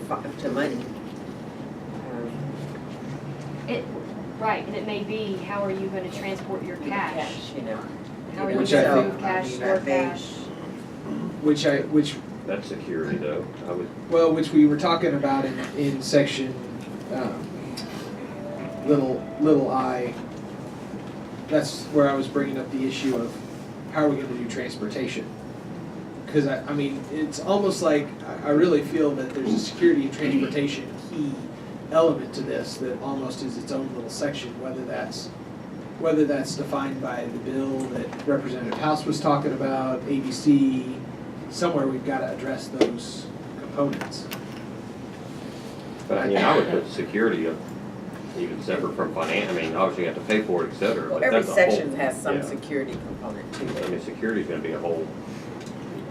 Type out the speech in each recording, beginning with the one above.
to money. Right, and it may be, how are you going to transport your cash? You know. How are you going Which I to think- move cash, I store think- cash? Which That's security though, I would, well, which we were talking about in section little I. That's where I was bringing up the issue of how are we going to do transportation? Because I mean, it's almost like I really feel that there's a security and transportation key element to this that almost is its own little section, whether that's defined by the bill that Representative House was talking about, ABC, somewhere we've got to address those components. but I would put security up even separate from finance. I mean, obviously you have to pay for it, et cetera. Well, but every that's a whole- section has some yeah. security component to I it, mean, security's gonna be a whole,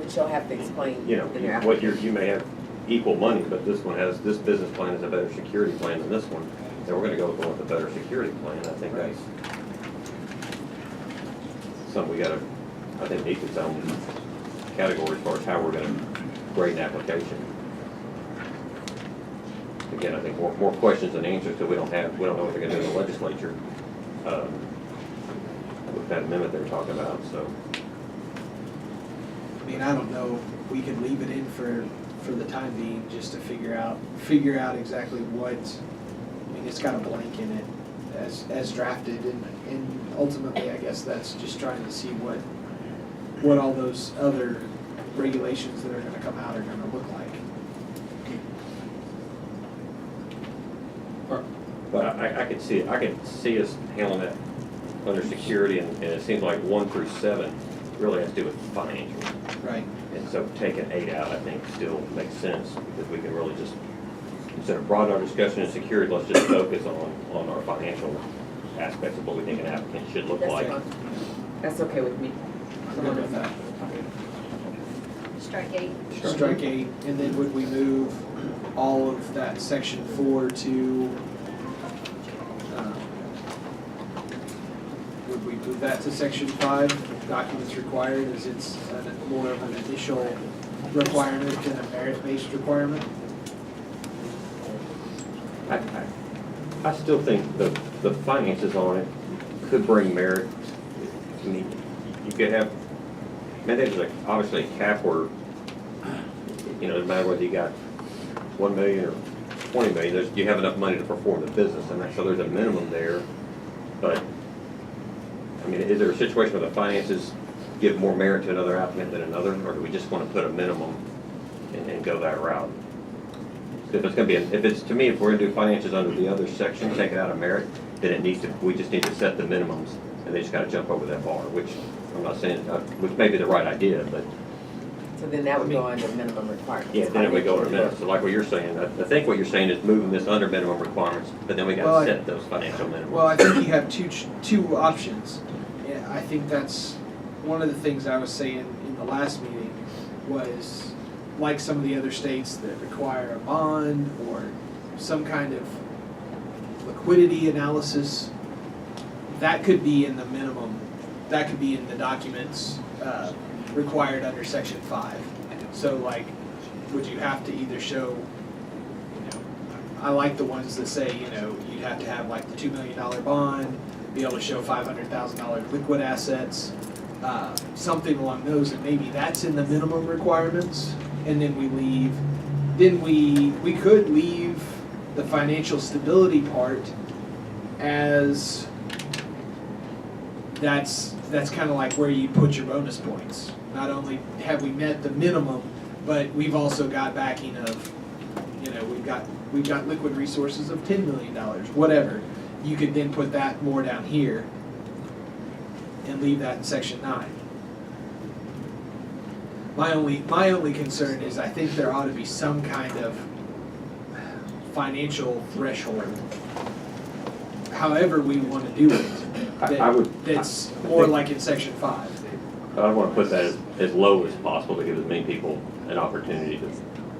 which you'll have to explain you know, in your what application. you may have equal money, but this business plan is a better security plan than this one. Then we're gonna go with a better security plan. I think Right. that's something we gotta, I think needs its own category as far as how we're gonna grade an application. Again, I think more questions than answers, because we don't know what they're gonna do in the legislature. With that amendment they're talking about, so. I mean, I don't know, we could leave it in for the time being, just to figure out exactly what, I mean, it's got a blank in it as drafted, and ultimately, I guess that's just trying to see what all those other regulations that are gonna come out are gonna look like. But I could see us handling that under security, and it seems like 1 through 7 really has to do with financial. Right. And so taking 8 out, I think, still makes sense, because we can really just, instead of broaden our discussion in security, let's just focus on our financial aspects of what we think an applicant should look That's like. fine. That's okay with me. I'm good with that. Strike 8. Strike 8, and then would we move all of that section 4 to, would we move that to section 5, documents required, as it's more of an initial requirement than a merit-based requirement? I still think the finances on it could bring merit. I mean, you could have, there's like obviously a cap where, you know, no matter whether you got 1 million or 20 million, you have enough money to perform the business, and so there's a minimum there. But, I mean, is there a situation where the finances give more merit to another applicant than another, or do we just want to put a minimum and go that route? If it's going to be, to me, if we're going to do finances under the other section, take it out of merit, then we just need to set the minimums, and they just got to jump over that bar, which I'm not saying, which may be the right idea, but. So then that would go under minimum requirements. Yeah, then it would go under minimums. So like what you're saying, I think what you're saying is moving this under minimum requirements, but then we got Well, to set those financial minimums. Well, I think you have two options. Yeah, I think that's one of the things I was saying in the last meeting was, like some of the other states that require a bond or some kind of liquidity analysis, that could be in the minimum, that could be in the documents required under section 5. So like, would you have to either show, you know, I like the ones that say, you know, you'd have to have like the $2 million bond, be able to show $500,000 liquid assets, something along those, and maybe that's in the minimum requirements, and then we could leave the financial stability part as that's kind of like where you put your bonus points. Not only have we met the minimum, but we've also got backing of, you know, we've got liquid resources of $10 million, whatever. You could then put that more down here and leave that in section 9. My only concern is I think there ought to be some kind of financial threshold, however we want to do it, that's more like in section 5. I want to put that as low as possible to give as many people an opportunity to,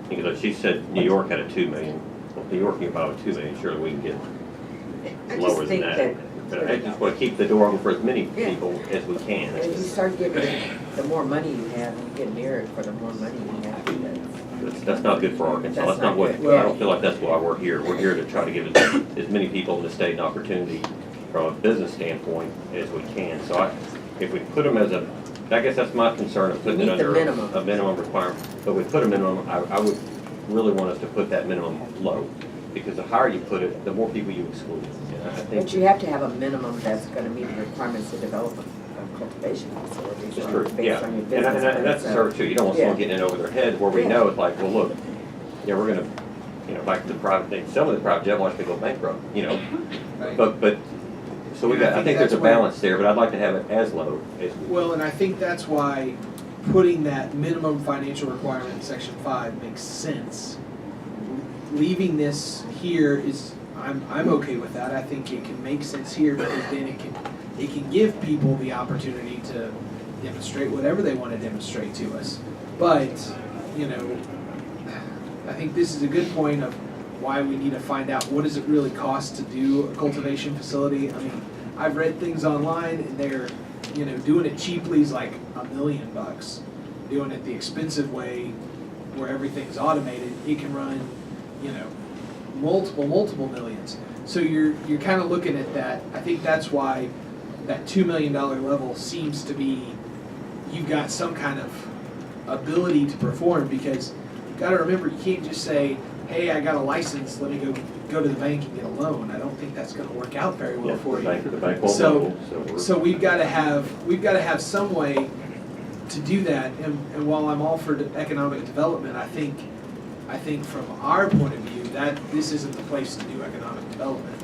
because she said New York had a 2 million. Well, New York can buy with 2 million, surely we can get lower than that. But I just want to keep the door open for as many people as we can. And if you start giving, the more money you have, you get nearer for the more money you have. That's that's not good for Arkansas. That's That's not not what, good. I don't feel like that's why we're here. We're here to try to give as many people in the state an opportunity from a business standpoint as we can. So if we put them as I guess that's my concern of putting it Meet the under minimum. a minimum requirement. But we put a minimum, I would really want us to put that minimum low, because the higher you put it, the more people you exclude. And I think But you have to have a minimum that's gonna meet the requirements to develop a cultivation facility. it's true, Based yeah. on your And business plan, that's so- true too. You don't want someone Yeah. getting in over their head where we Yeah. know it's like, well, look, yeah, we're gonna, like the private thing, some of the private jet wants to go bankrupt, Right. But, so And I I think think there's a that's where- balance there, but I'd like to have it as low as. Well, and I think that's why putting that minimum financial requirement in section 5 makes sense. Leaving this here is, I'm okay with that. I think it can make sense here, because then it can give people the opportunity to demonstrate whatever they want to demonstrate to us. But, I think this is a good point of why we need to find out what does it really cost to do a cultivation facility. I mean, I've read things online and they're, doing it cheaply is like $1 million. Doing it the expensive way, where everything's automated, it can run, multiple millions. So you're kind of looking at that. I think that's why that $2 million level seems to be, you've got some kind of ability to perform, because you got to remember, you can't just say, hey, I got a license, let me go to the bank and get a loan. I don't think that's going to work out very well for The you. bank won't So- know, we're- So we've got to have some way to do that. And while I'm all for economic development, I think from our point of view that this isn't the place to do economic development.